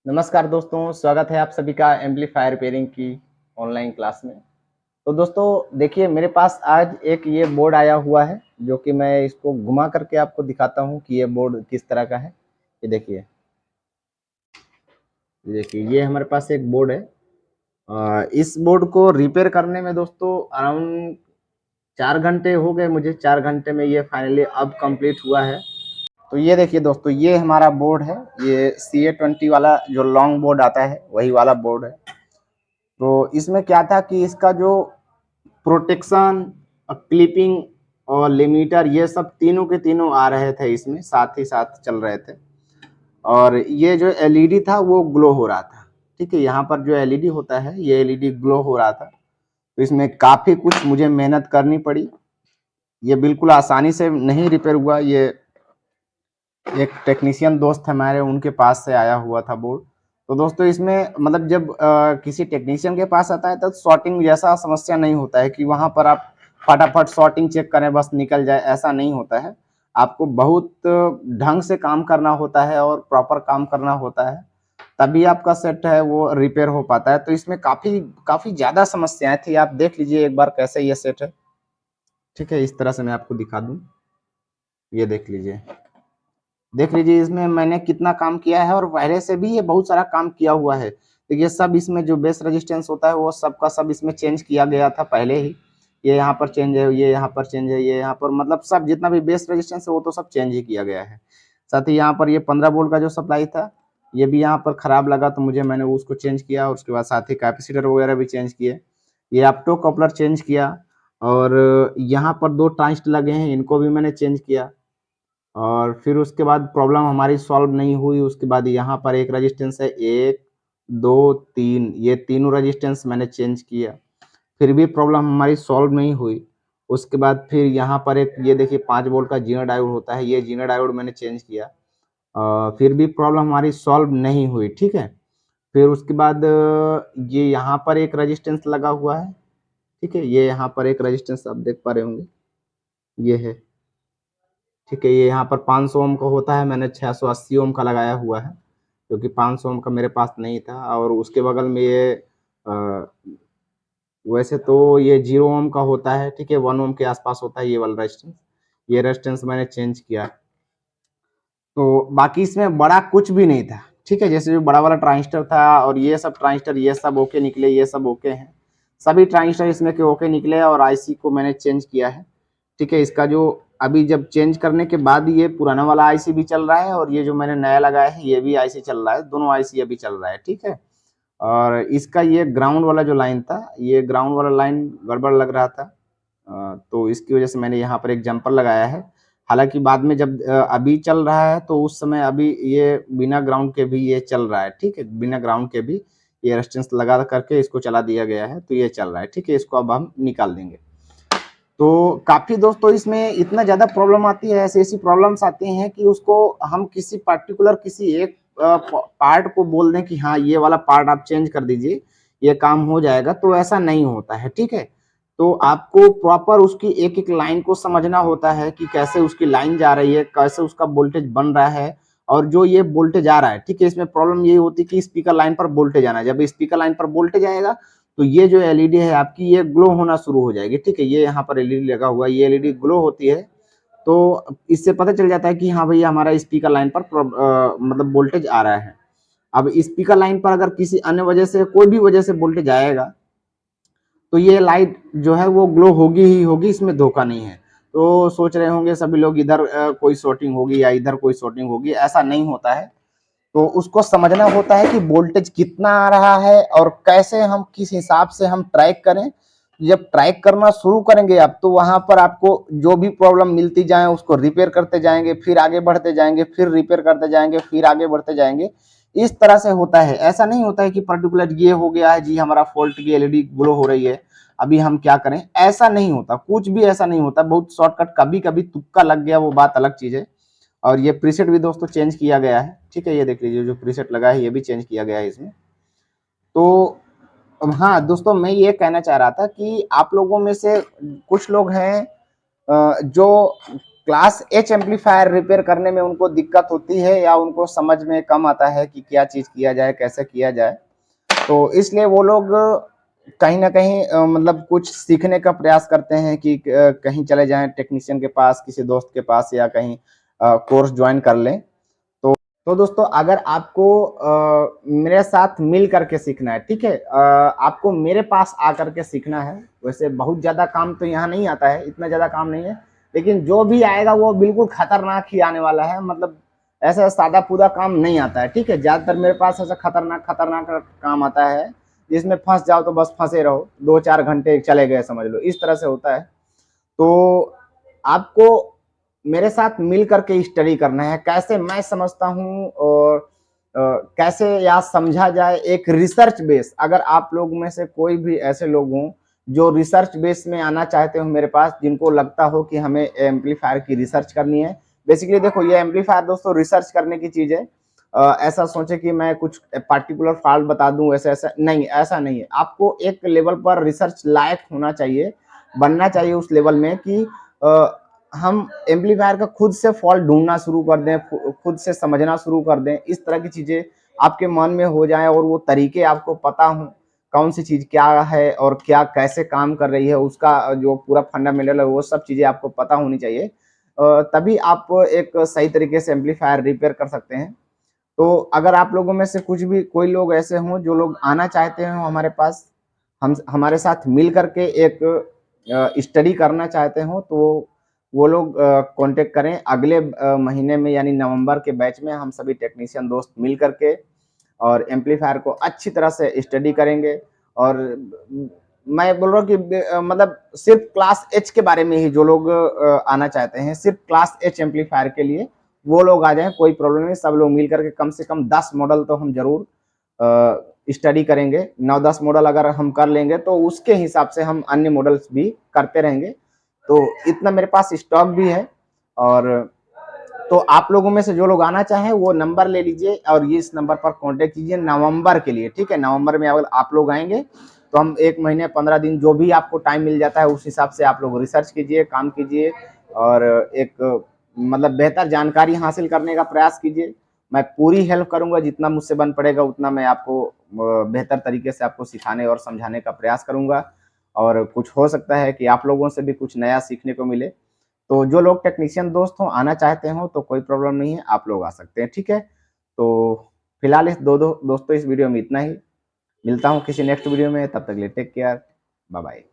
नमस्कार दोस्तों, स्वागत है आप सभी का एम्पलीफायर रिपेयरिंग की ऑनलाइन क्लास में। तो दोस्तों देखिए मेरे पास आज एक ये बोर्ड आया हुआ है जो कि मैं इसको घुमा करके आपको दिखाता हूँ कि ये बोर्ड किस तरह का है। ये देखिए ये हमारे पास एक बोर्ड है। इस बोर्ड को रिपेयर करने में दोस्तों अराउंड 4 घंटे हो गए मुझे। 4 घंटे में ये फाइनली अब कंप्लीट हुआ है। तो ये देखिए दोस्तों, ये हमारा बोर्ड है। ये CA20 वाला जो लॉन्ग बोर्ड आता है वही वाला बोर्ड है। तो इसमें क्या था कि इसका जो प्रोटेक्शन, क्लिपिंग और लिमिटर ये सब तीनों के तीनों आ रहे थे, इसमें साथ ही साथ चल रहे थे। और ये जो एलईडी था वो ग्लो हो रहा था। ठीक है, यहाँ पर जो एलईडी होता है ये एलईडी ग्लो हो रहा था। तो इसमें काफ़ी कुछ मुझे मेहनत करनी पड़ी। ये बिल्कुल आसानी से नहीं रिपेयर हुआ। ये एक टेक्नीशियन दोस्त हमारे, उनके पास से आया हुआ था बोर्ड। तो दोस्तों इसमें मतलब जब किसी टेक्नीशियन के पास आता है तो शॉर्टिंग जैसा समस्या नहीं होता है कि वहां पर आप फटाफट शॉर्टिंग चेक करें बस निकल जाए, ऐसा नहीं होता है। आपको बहुत ढंग से काम करना होता है और प्रॉपर काम करना होता है, तभी आपका सेट है वो रिपेयर हो पाता है। तो इसमें काफी काफी ज्यादा समस्याएं थी। आप देख लीजिए एक बार कैसे ये सेट है। ठीक है, इस तरह से मैं आपको दिखा दूं। ये देख लीजिए इसमें मैंने कितना काम किया है, और पहले से भी ये बहुत सारा काम किया हुआ है। देखिए सब इसमें जो बेस रेजिस्टेंस होता है वो सबका सब इसमें चेंज किया गया था पहले ही। ये यहाँ पर चेंज है, ये यहाँ पर चेंज है, ये यहाँ पर, मतलब सब जितना भी बेस रेजिस्टेंस है वो तो सब चेंज ही किया गया है। साथ ही यहाँ पर ये 15 वोल्ट का जो सप्लाई था ये भी यहाँ पर खराब लगा, तो मैंने उसको चेंज किया। और उसके बाद साथ ही कैपेसिटर वगैरह भी चेंज किए। ये ऑप्टो कपलर चेंज किया। और यहाँ पर 2 ट्रांजिस्टर लगे हैं, इनको भी मैंने चेंज किया। और फिर उसके बाद प्रॉब्लम हमारी सॉल्व नहीं हुई। उसके बाद यहाँ पर एक रेजिस्टेंस है, 1 2 3, ये तीनों रेजिस्टेंस मैंने चेंज किया, फिर भी प्रॉब्लम हमारी सॉल्व नहीं हुई। उसके बाद फिर यहाँ पर एक ये देखिए 5 वोल्ट का जीरो डायोड होता है, ये जीरो डायोड मैंने चेंज किया। फिर भी प्रॉब्लम हमारी सॉल्व नहीं हुई। ठीक है, फिर उसके बाद ये यहाँ पर एक रेजिस्टेंस लगा हुआ है। ठीक है, ये यहाँ पर एक रेजिस्टेंस आप देख पा रहे होंगे, ये है। ठीक है, ये यहाँ पर 500 ओम का होता है, मैंने 680 ओम का लगाया हुआ है क्योंकि 500 ओम का मेरे पास नहीं था। और उसके बगल में ये वैसे तो ये 0 ओम का होता है। ठीक है, 1 ओम के आसपास होता है ये वाला रेजिस्टेंस। ये रेजिस्टेंस मैंने चेंज किया। तो बाकी इसमें बड़ा कुछ भी नहीं था। ठीक है, जैसे जो बड़ा वाला ट्रांजिस्टर था और ये सब ट्रांजिस्टर ये सब ओके निकले, ये सब ओके हैं। सभी ट्रांजिस्टर इसमें के ओके निकले और आईसी को मैंने चेंज किया है। ठीक है, इसका जो अभी जब चेंज करने के बाद ये पुराना वाला आईसी भी चल रहा है और ये जो मैंने नया लगाया है ये भी आईसी चल रहा है, दोनों आईसी अभी चल रहा है। ठीक है, और इसका ये ग्राउंड वाला जो लाइन था, ये ग्राउंड वाला लाइन गड़बड़ लग रहा था। तो इसकी वजह से मैंने यहाँ पर एक जंपर लगाया है। हालांकि बाद में जब अभी चल रहा है तो उस समय अभी ये बिना ग्राउंड के भी ये चल रहा है। ठीक है, बिना ग्राउंड के भी ये रेजिस्टेंस लगा करके इसको चला दिया गया है, तो ये चल रहा है। ठीक है, इसको अब हम निकाल देंगे। तो काफ़ी दोस्तों इसमें इतना ज़्यादा प्रॉब्लम आती है, ऐसी-ऐसी प्रॉब्लम्स आती हैं कि उसको हम किसी पर्टिकुलर किसी एक पार्ट को बोल दें कि हाँ, ये वाला पार्ट आप चेंज कर दीजिए, ये काम हो जाएगा, तो ऐसा नहीं होता है। ठीक है? तो आपको प्रॉपर उसकी एक-एक लाइन को समझना होता है कि कैसे उसकी लाइन जा रही है, कैसे उसका वोल्टेज बन रहा है और जो ये वोल्टेज आ रहा है। ठीक है? इसमें प्रॉब्लम ये होती है कि स्पीकर लाइन पर वोल्टेज आना है। जब स्पीकर लाइन पर वोल्टेज आएगा तो ये जो एलईडी है आपकी ये ग्लो होना शुरू हो जाएगी। ठीक है, ये यहाँ पर एलईडी लगा हुआ है, ये एलईडी ग्लो होती है। तो इससे पता चल जाता है कि हाँ भैया हमारा स्पीकर लाइन पर मतलब वोल्टेज आ रहा है। अब स्पीकर लाइन पर अगर किसी अन्य वजह से, कोई भी वजह से वोल्टेज आएगा तो ये लाइट जो है वो ग्लो होगी ही होगी, इसमें धोखा नहीं है। तो सोच रहे होंगे सभी लोग इधर कोई शॉर्टिंग होगी या इधर कोई शॉर्टिंग होगी, ऐसा नहीं होता है। तो उसको समझना होता है कि वोल्टेज कितना आ रहा है और कैसे हम किस हिसाब से हम ट्रैक करें। जब ट्रैक करना शुरू करेंगे आप तो वहां पर आपको जो भी प्रॉब्लम मिलती जाए उसको रिपेयर करते जाएंगे, फिर आगे बढ़ते जाएंगे, फिर रिपेयर करते जाएंगे, फिर आगे बढ़ते जाएंगे। इस तरह से होता है। ऐसा नहीं होता है कि पर्टिकुलर ये हो गया है जी हमारा फॉल्ट की एलईडी ग्लो हो रही है, अभी हम क्या करें। ऐसा नहीं होता, कुछ भी ऐसा नहीं होता। बहुत शॉर्टकट, कभी कभी तुक्का लग गया वो बात अलग चीज है। और ये प्रीसेट भी दोस्तों चेंज किया गया है। ठीक है, ये देख लीजिए जो प्रीसेट लगा है ये भी चेंज किया गया है इसमें। तो हाँ दोस्तों, मैं ये कहना चाह रहा था कि आप लोगों में से कुछ लोग हैं जो क्लास एच एम्पलीफायर रिपेयर करने में उनको दिक्कत होती है या उनको समझ में कम आता है कि क्या चीज़ किया जाए, कैसे किया जाए, तो इसलिए वो लोग कहीं ना कहीं मतलब कुछ सीखने का प्रयास करते हैं कि कहीं चले जाएं टेक्नीशियन के पास, किसी दोस्त के पास, या कहीं कोर्स ज्वाइन कर लें। तो दोस्तों अगर आपको मेरे साथ मिल करके सीखना है, ठीक है, आपको मेरे पास आकर के सीखना है। वैसे बहुत ज़्यादा काम तो यहाँ नहीं आता है, इतना ज़्यादा काम नहीं है, लेकिन जो भी आएगा वो बिल्कुल खतरनाक ही आने वाला है। मतलब ऐसा सादा पूदा काम नहीं आता है, ठीक है। ज़्यादातर मेरे पास ऐसा खतरनाक खतरनाक काम आता है जिसमें फंस जाओ तो बस फंसे रहो, 2-4 घंटे चले गए समझ लो, इस तरह से होता है। तो आपको मेरे साथ मिल करके स्टडी करना है, कैसे मैं समझता हूँ और कैसे या समझा जाए एक रिसर्च बेस। अगर आप लोग में से कोई भी ऐसे लोग हों जो रिसर्च बेस में आना चाहते हो मेरे पास, जिनको लगता हो कि हमें एम्पलीफायर की रिसर्च करनी है। बेसिकली देखो, ये एम्पलीफायर दोस्तों रिसर्च करने की चीज़ है। ऐसा सोचे कि मैं कुछ पार्टिकुलर फॉल्ट बता दूं, ऐसा ऐसा नहीं, ऐसा नहीं है। आपको एक लेवल पर रिसर्च लायक होना चाहिए, बनना चाहिए उस लेवल में कि हम एम्पलीफायर का खुद से फॉल्ट ढूंढना शुरू कर दें, खुद से समझना शुरू कर दें। इस तरह की चीज़ें आपके मन में हो जाए और वो तरीके आपको पता हो, कौन सी चीज़ क्या है और क्या कैसे काम कर रही है, उसका जो पूरा फंडामेंटल है वो सब चीज़ें आपको पता होनी चाहिए। तभी आप एक सही तरीके से एम्पलीफायर रिपेयर कर सकते हैं। तो अगर आप लोगों में से कुछ भी कोई लोग ऐसे हों जो लोग आना चाहते हो हमारे पास, हम हमारे साथ मिल करके एक स्टडी करना चाहते हो, तो वो लोग कांटेक्ट करें। अगले महीने में यानी नवंबर के बैच में हम सभी टेक्नीशियन दोस्त मिल करके और एम्पलीफायर को अच्छी तरह से स्टडी करेंगे। और मैं बोल रहा हूँ कि मतलब सिर्फ क्लास एच के बारे में ही जो लोग आना चाहते हैं, सिर्फ क्लास एच एम्पलीफायर के लिए, वो लोग आ जाएं, कोई प्रॉब्लम नहीं। सब लोग मिल करके कम से कम 10 मॉडल तो हम जरूर स्टडी करेंगे। 9-10 मॉडल अगर हम कर लेंगे तो उसके हिसाब से हम अन्य मॉडल्स भी करते रहेंगे। तो इतना मेरे पास स्टॉक भी है। और तो आप लोगों में से जो लोग आना चाहें वो नंबर ले लीजिए और ये इस नंबर पर कांटेक्ट कीजिए नवंबर के लिए, ठीक है। नवंबर में अगर आप लोग आएंगे तो हम 1 महीने 15 दिन जो भी आपको टाइम मिल जाता है उस हिसाब से आप लोग रिसर्च कीजिए, काम कीजिए और एक मतलब बेहतर जानकारी हासिल करने का प्रयास कीजिए। मैं पूरी हेल्प करूंगा, जितना मुझसे बन पड़ेगा उतना मैं आपको बेहतर तरीके से आपको सिखाने और समझाने का प्रयास करूंगा। और कुछ हो सकता है कि आप लोगों से भी कुछ नया सीखने को मिले। तो जो लोग टेक्नीशियन दोस्त हों, आना चाहते हो तो कोई प्रॉब्लम नहीं है, आप लोग आ सकते हैं, ठीक है। तो फिलहाल इस दोस्तों इस वीडियो में इतना ही। मिलता हूँ किसी नेक्स्ट वीडियो में, तब तक के लिए टेक केयर, बाय बाय।